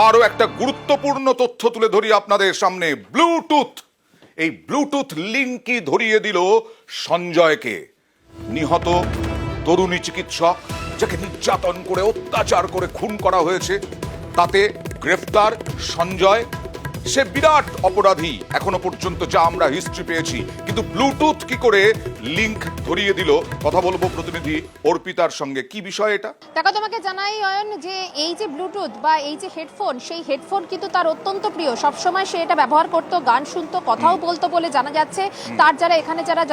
আরো একটা গুরুত্বপূর্ণ তথ্য তুলে ধরি আপনাদের সামনে। ব্লুটুথ, এই ব্লুটুথ লিঙ্কই ধরিয়ে দিল সঞ্জয়কে। নিহত তরুণী চিকিৎসক যাকে নির্যাতন করে অত্যাচার করে খুন করা হয়েছে, তাতে গ্রেফতার সঞ্জয়। সে বিরাট অপরাধী এখনো পর্যন্ত যা আমরা হিস্ট্রি পেয়েছি, কিন্তু ব্লুটুথ কি করে লিংক ধরিয়ে দিল? কথা বলবো প্রতিনিধি অর্পিতার সঙ্গে। কি বিষয় এটা? দেখো, তোমাকে জানাই অয়ন যে এই যে ব্লুটুথ বা এই যে হেডফোন, সেই হেডফোন কিন্তু তার অত্যন্ত প্রিয়। সবসময় সে এটা ব্যবহার করতো, গান শুনতো, কথাও বলতো বলে জানা যাচ্ছে। তার যারা এখানে যারা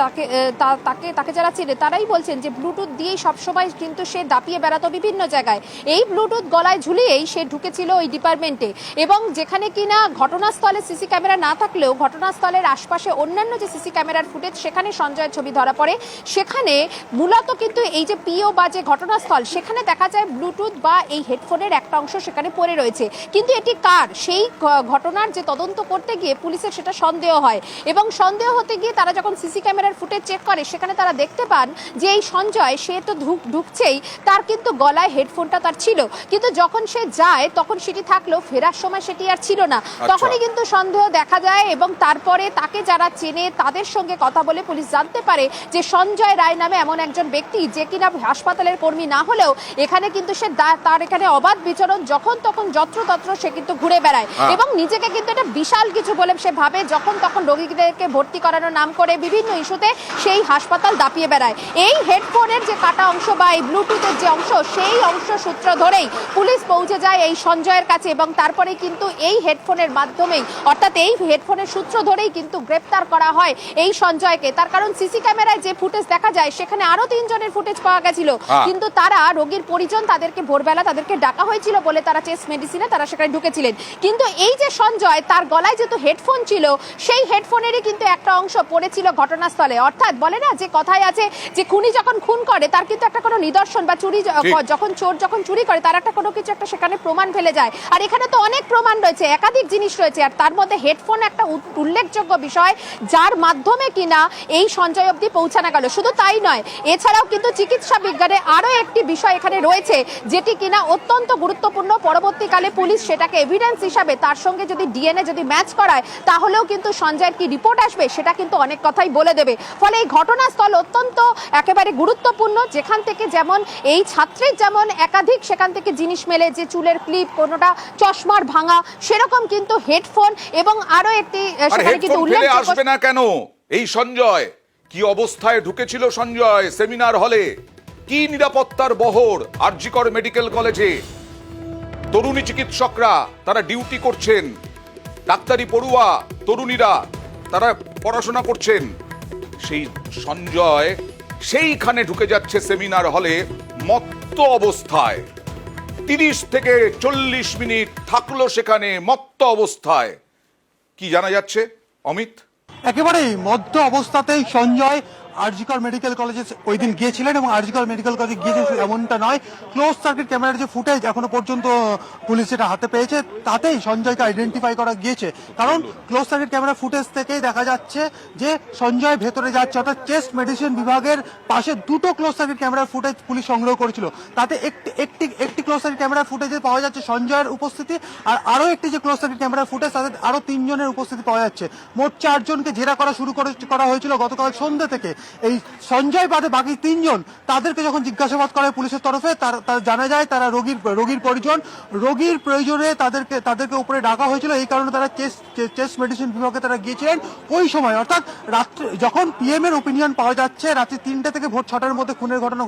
তাকে যারা চেনে তারাই বলছেন যে ব্লুটুথ দিয়েই সবসময় কিন্তু সে দাপিয়ে বেড়াতো বিভিন্ন জায়গায়। এই ব্লুটুথ গলায় ঝুলিয়েই সে ঢুকেছিল ওই ডিপার্টমেন্টে, এবং যেখানে কিনা ঘটনাস্থলে সিসি ক্যামেরা না থাকলেও ঘটনাস্থলের আশপাশে অন্যান্য যে সিসি ক্যামেরার ফুটেজ, সেখানে সঞ্জয়ের ছবি ধরা পড়ে। সেখানে মূলত কিন্তু এই যে পিও বা যে ঘটনাস্থল, সেখানে দেখা যায় ব্লুটুথ বা এই হেডফোনের একটা অংশ সেখানে পড়ে রয়েছে। কিন্তু এটি কার, সেই ঘটনার যে তদন্ত করতে গিয়ে পুলিশের সেটা সন্দেহ হয়, এবং সন্দেহ হতে গিয়ে তারা যখন সিসি ক্যামেরার ফুটেজ চেক করে, সেখানে তারা দেখতে পান যে এই সঞ্জয় সে তো ঢুকছেই, তার কিন্তু গলায় হেডফোনটা তার ছিল, কিন্তু যখন সে যায় তখন সেটি থাকলেও ফেরার সময় সেটি আর ছিল না। তখনই কিন্তু সন্দেহ দেখা যায়, এবং তারপরে তাকে যারা চেনে তাদের সঙ্গে কথা বলে পুলিশ জানতে পারে যে সঞ্জয় রায় নামে এমন একজন ব্যক্তি, যে কিনা হাসপাতালের কর্মী না হলেও এখানে কিন্তু সে তার এখানে অবাধ বিচরণ, যখন তখন যত্রতত্র সে কিন্তু ঘুরে বেড়ায়, এবং নিজেকে কিন্তু এটা বিশাল কিছু বলে সে ভাবে। যখন তখন রোগীদেরকে ভর্তি করানোর নাম করে বিভিন্ন ইস্যুতে সেই হাসপাতাল দাপিয়ে বেড়ায়। এই হেডফোনের যে কাটা অংশ বা এই ব্লুটুথের যে অংশ, সেই অংশ সূত্র ধরেই পুলিশ পৌঁছে যায় এই সঞ্জয়ের কাছে, এবং তারপরে কিন্তু এই হেডফোনের মাধ্যমেই, অর্থাৎ এই হেডফোনের সূত্র ধরেই কিন্তু গ্রেপ্তার করা হয় এই সঞ্জয়কে। তার কারণ সিসি ক্যামেরায় যে ফুটেজ দেখা যায়, সেখানে আরো 3 জনের ফুটেজ পাওয়া গেছিল, কিন্তু তারা রোগীর পরিজন, তাদেরকে ভোরবেলা তাদেরকে ডাকা হয়েছিল বলে তারা চেস্ট মেডিসিনে তারা সেখানে ঢুকেছিলেন। কিন্তু এই যে সঞ্জয়, তার গলায় যেহেতু হেডফোন ছিল, সেই হেডফোনেরই কিন্তু একটা অংশ পড়েছিল ঘটনাস্থলে। অর্থাৎ বলে না যে কথায় আছে যে খুনি যখন খুন করে তার কিন্তু একটা কোনো নিদর্শন, বা চুরি যখন চোর যখন চুরি করে তার একটা কোনো কিছু একটা সেখানে প্রমাণ ফেলে যায়। আর এখানে তো অনেক প্রমাণ রয়েছে, একাধিক জিনিস রয়েছে, আর তার মধ্যে হেডফোন একটা উল্লেখযোগ্য বিষয়, যার মাধ্যমে কিনা এই সঞ্জয় অবধি পৌঁছানো গেল। শুধু তাই নয়, এছাড়াও কিন্তু চিকিৎসা বিজ্ঞানে আরো একটি বিষয় এখানে রয়েছে, যেটি কিনা অত্যন্ত গুরুত্বপূর্ণ। পরবর্তীকালে পুলিশ সেটাকে এভিডেন্স হিসাবে তার সঙ্গে যদি ডিএনএ যদি ম্যাচ করায়, তাহলেও কিন্তু সঞ্জয়ের কি রিপোর্ট আসবে সেটা কিন্তু অনেক কথাই বলে দেবে। ফলে এই ঘটনাস্থল অত্যন্ত একেবারে গুরুত্বপূর্ণ, যেখান থেকে যেমন এই ছাত্রের যেমন একাধিক সেখান থেকে জিনিস মেলে, যে চুলের ক্লিপ, কোনোটা চশমার ভাঙা, সেরকম কিন্তু হেডফোন এবং আরো একটি সেখানে কিন্তু উল্লেখ আসবে না কেন? এই সঞ্জয় কি অবস্থায় ঢুকেছিল? সঞ্জয় সেমিনার হলে কি নিরাপত্তার বহর আরজিকর মেডিকেল কলেজে, তরুণী চিকিৎসকরা তারা ডিউটি করছেন, ডাক্তারি পড়ুয়া তরুণীরা তারা পড়াশোনা করছেন, সেই সঞ্জয় সেইখানে ঢুকে যাচ্ছে সেমিনার হলে মত্ত অবস্থায়। 30 থেকে 40 মিনিট থাকলো সেখানে মত্ত অবস্থায়। কি জানা যাচ্ছে অমিত? একেবারেই মধ্য অবস্থাতেই সঞ্জয় আরজিকর মেডিকেল কলেজে ওই দিন গিয়েছিলেন, এবং আরজিকর মেডিকেল কলেজে গিয়েছে এমনটা নয়। ক্লোজ সার্কিট ক্যামেরার যে ফুটেজ এখনো পর্যন্ত পুলিশ যেটা হাতে পেয়েছে, তাতেই সঞ্জয়কে আইডেন্টিফাই করা গিয়েছে। কারণ ক্লোজ সার্কিট ক্যামেরা ফুটেজ থেকেই দেখা যাচ্ছে যে সঞ্জয় ভেতরে যাচ্ছে, অর্থাৎ চেস্ট মেডিসিন বিভাগের পাশে 2টো ক্লোজ সার্কিট ক্যামেরার ফুটেজ পুলিশ সংগ্রহ করেছিল। তাতে একটি ক্লোজ সার্কিট ক্যামেরার ফুটেজে পাওয়া যাচ্ছে সঞ্জয়ের উপস্থিতি, আর আরো একটি যে ক্লোজ সার্কিট ক্যামেরার ফুটেজ, তাতে আরো 3 জনের উপস্থিতি পাওয়া যাচ্ছে। মোট 4 জনকে জেরা করা শুরু করা হয়েছিল গতকাল সন্ধ্যা থেকে। এই সঞ্জয় বাদে বাকি 3 জন, তাদেরকে যখন জিজ্ঞাসাবাদ করা হয় পুলিশের তরফে, তারা জানা যায় তারা রোগীর পরিজন, রোগীর প্রয়োজনে তাদেরকে উপরে ডাকা হয়েছিল। এই কারণে তারা চেস্ট মেডিসিন বিভাগে তারা গিয়েছিলেন ওই সময়, অর্থাৎ রাত্রে যখন পিএম এর ওপিনিয়ন পাওয়া যাচ্ছে, রাত্রি 3টা থেকে ভোর 6টার মধ্যে খুনের ঘটনা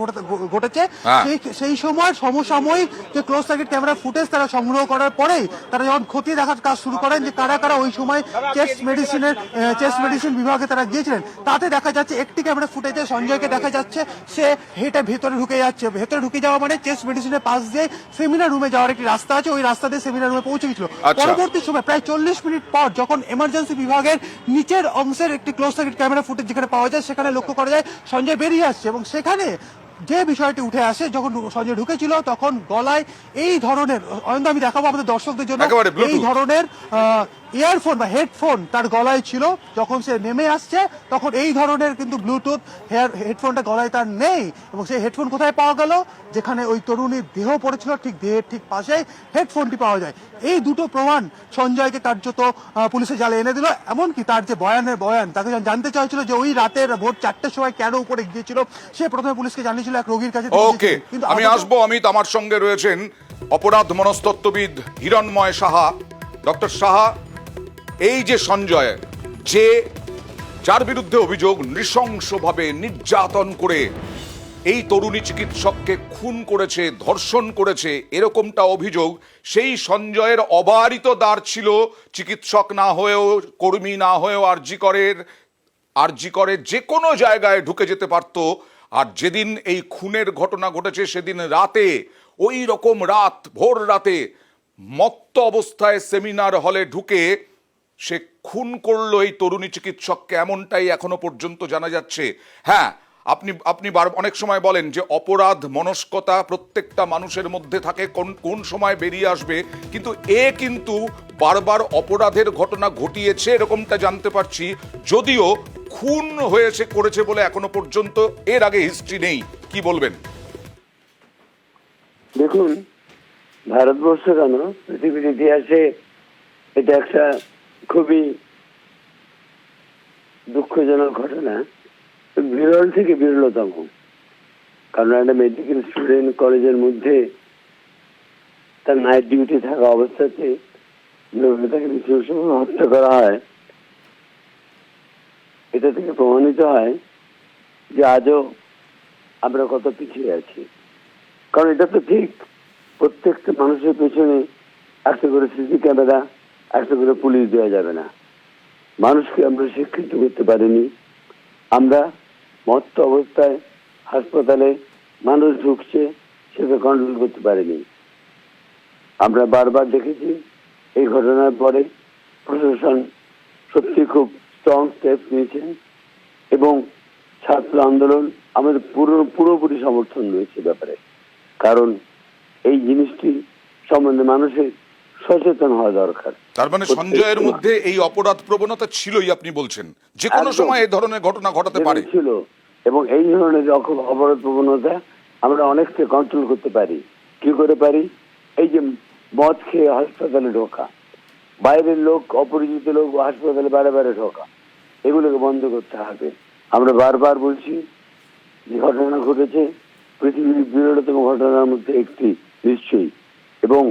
ঘটেছে। সেই সময় সমসাময়িক যে ক্লোজ সার্কিট ক্যামেরা ফুটেজ তারা সংগ্রহ করার পরেই তারা যখন খতিয়ে দেখার কাজ শুরু করেন যে কারা কারা ওই সময় চেস্ট মেডিসিন বিভাগে তারা গিয়েছিলেন, তাতে দেখা যাচ্ছে একটি ক্যামেরা ফুটেজে সঞ্জয়কে দেখা যাচ্ছে সে হেঁটে ভেতরে ঢুকে যাচ্ছে। ভেতরে ঢুকে যাওয়া মানে চেস্ট মেডিসিনের পাশ দিয়ে সেমিনার রুমে যাওয়ার একটি রাস্তা আছে, ওই রাস্তা দিয়ে সেমিনার রুমে পৌঁছে গেছিল। পরবর্তী সময় প্রায় 40 মিনিট পর যখন এমার্জেন্সি বিভাগের নিচের অংশের একটি ক্লোজ সার্কিট ক্যামেরা ফুটেজ যেখানে পাওয়া যায়, সেখানে লক্ষ্য করা যায় সঞ্জয় বেরিয়ে আসছে, এবং সেখানে যে বিষয়টি উঠে আসে, যখন সঞ্জয় ঢুকেছিল তখন গলায় এই ধরনের, অয়ন্ত আমি দেখাবো আমাদের দর্শকদের জন্য, একেবারে Bluetooth। এই ধরনের ইয়ারফোন বা হেডফোন তার গলায় ছিল। যখন সে নেমে আসছে তখন এই ধরনের কিন্তু ব্লুটুথ হেডফোনটা গলায় তার নেই। এবং সেই হেডফোন কোথায় পাওয়া গেল? যেখানে ওই তরুণীর দেহ পড়েছিল ঠিক দেহের ঠিক পাশেই হেডফোনটি পাওয়া যায়। এই দুটো প্রমাণ সঞ্জয়কে কার্যত পুলিশের জালে এনে দিল। এমনকি তার যে বয়ান, তাকে যখন জানতে চাইছিল যে ওই রাতের ভোর 4টের সময় কেন উপরে গিয়েছিল, সে প্রথমে পুলিশকে জানিয়েছিল এক রোগীর কাছে তিনি ওকে, গিয়েছিলেন। কিন্তু আমি আসবো। অমিত, আমার সঙ্গে রয়েছেন অপরাধ মনস্তত্ত্ববিদ হিরণময় সাহা। ডক্টর সাহা, এই যে সঞ্জয়, যার বিরুদ্ধে অভিযোগ নৃশংসভাবে নির্যাতন করে এই তরুণী চিকিৎসককে খুন করেছে, ধর্ষণ করেছে, এরকমটা অভিযোগ, সেই সঞ্জয়ের অবারিত দ্বার ছিল চিকিৎসক না হয়েও, কর্মী না হয়েও আরজি করে যে কোনো জায়গায় ঢুকে যেতে পারতো। আর যেদিন এই খুনের ঘটনা ঘটেছে সেদিন রাতে, ওই রকম ভোর রাতে মত্ত অবস্থায় সেমিনার হলে ঢুকে সে খুন করলো এই তরুণী চিকিৎসককে, এমনটাই এখনো পর্যন্ত জানা যাচ্ছে। হ্যাঁ, আপনি অনেক সময় বলেন যে অপরাধ মনস্কতা প্রত্যেকটা মানুষের মধ্যে থাকে, কোন সময় বেরিয়ে আসবে, কিন্তু কিন্তু বারবার অপরাধের ঘটনা ঘটিয়েছে এরকমটা জানতে পারছি, যদিও খুন করেছে বলে এখনো পর্যন্ত এর আগে হিস্ট্রি নেই। কি বলবেন? দেখুন, ভারতবর্ষ কেন, পৃথিবীর ইতিহাসে এটা একটা খুবই দুঃখজনক ঘটনা, বিরল থেকে বিরলতম। কারণ একটা মেডিকেল স্টুডেন্ট কলেজের মধ্যে তার নাইট ডিউটি থাকা অবস্থাতে তাকে নৃশংসভাবে হত্যা করা হয়। এটা থেকে প্রমাণিত হয় যে আজও আমরা কত পিছিয়ে আছি। কারণ এটা তো ঠিক, প্রত্যেকটা মানুষের পেছনে একটা করে সিসি ক্যামেরা, একটা করে পুলিশ দেওয়া যাবে না। মানুষকে আমরা শিক্ষিত করতে পারিনি। আমরা মত্ত অবস্থায় হাসপাতালে মানুষ ঢুকছে, সেটা কন্ট্রোল করতে পারিনি। আমরা বারবার দেখেছি এই ঘটনার পরে প্রশাসন সত্যি খুব স্ট্রং স্টেপ নিয়েছেন এবং ছাত্র আন্দোলন আমাদের পুরোপুরি সমর্থন রয়েছে ব্যাপারে। কারণ এই জিনিসটি সম্বন্ধে মানুষের সচেতন হওয়া দরকার। তার মানে সঞ্জয়ের মধ্যে এই অপরাধ প্রবণতা ছিলই, আপনি বলছেন যে কোনো সময় এই ধরনের ঘটনা ঘটাতে পারে ছিল। এবং এই ধরনের অপরাধ প্রবণতা আমরা অনেকটা কন্ট্রোল করতে পারি। কি করে পারি? এই যে মদ খেয়ে হাসপাতালে ঢোকা, বাইরের লোক, অপরিচিত লোক হাসপাতালে বারে বারে ঢোকা, এগুলোকে বন্ধ করতে হবে। আমরা বারবার বলছি যে ঘটনা ঘটেছে পৃথিবীর বিরলতম ঘটনার মধ্যে একটি নিশ্চয়ই। এবং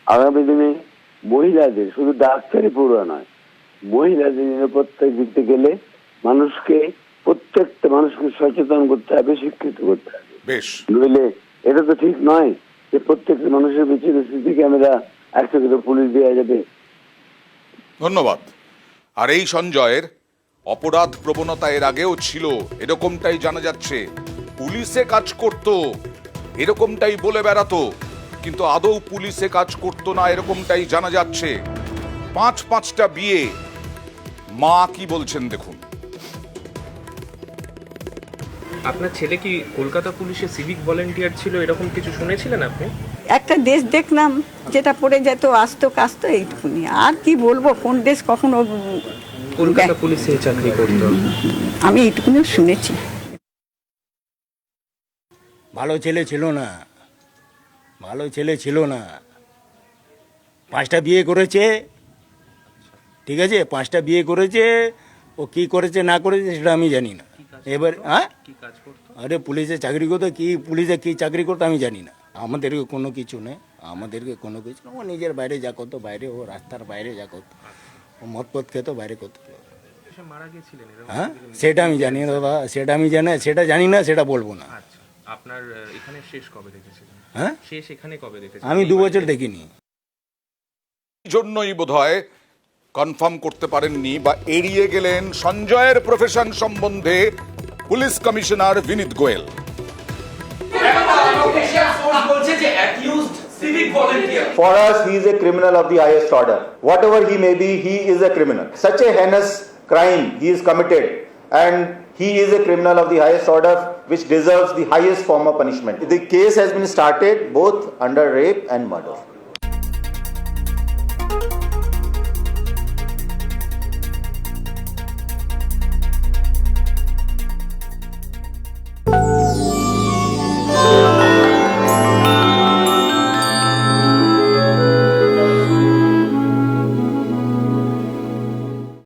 আগামী দিনে মহিলাদের, শুধু ডাক্তারি পড়ুয়া নয়, মহিলাদের নিরাপত্তা দিতে গেলে প্রত্যেকটা মানুষকে সচেতন করতে হবে, শিক্ষিত করতে হবে। বেশ, নইলে এটা তো ঠিক নয় যে প্রত্যেকটা মানুষের পিছনে সিসি ক্যামেরা, একটা করে পুলিশ দেওয়া যাবে। ধন্যবাদ। আর এই সঞ্জয়ের অপরাধ প্রবণতা এর আগেও ছিল, এরকমটাই জানা যাচ্ছে। পুলিশে কাজ করত এরকমটাই বলে বেড়াতো, কিন্তু আদৌ পুলিশে কাজ করতো না এরকমটাই জানা যাচ্ছে। 5টা বিয়ে, মা কি বলছেন দেখুন। আপনার ছেলে কি কলকাতা পুলিশে সিভিক ভলেন্টিয়ার ছিল, এরকম কিছু শুনেছিলেন আপনি? একটা দেশ দেখলাম যেটা পড়ে যেত, আসতো কাজতো, এইটুকুনি। আর কি বলবো, কোন দেশ কখনো কলকাতা পুলিশে চাকরি করতো, আমি এইটুকুনি শুনেছি। ভালো ছেলে ছিল না, ভালো ছেলে ছিল না। 5টা বিয়ে করেছে, ঠিক আছে, 5টা বিয়ে করেছে। ও কি করেছে না করেছে সেটা আমি জানি না। এবার কি কাজ করতো? আরে পুলিশে চাকরি করতো, পুলিশে কি চাকরি করতো আমি জানি না। আমাদেরকে কোনো কিছু নেই, আমাদেরকে কোনো কিছু না। ও নিজের বাইরে যা করতো, বাইরে, ও রাস্তার বাইরে যা করতো, ও মদ খেত, বাইরে করতো। মারা গেছিলেন? হ্যাঁ, সেটা আমি জানি না দাদা, সেটা জানি না, সেটা বলবো না। আচ্ছা, আপনার এখানে শেষ কবে দেখেছিলেন? হ্যাঁ, শেষ এখানে কবে দেখেছেন? আমি 2 বছর দেখিনি। জন্যই বোধহয় কনফার্ম করতে পারেননি বা এড়িয়ে গেলেন সঞ্জয়ের প্রফেশন সম্বন্ধে police commissioner Vineet Goel. For us, he is a criminal of the highest order. Whatever he may be, he is a criminal. Such a heinous crime he is committed, and He is a criminal of the highest order, which deserves the highest form of punishment. The case has been started both under rape and murder.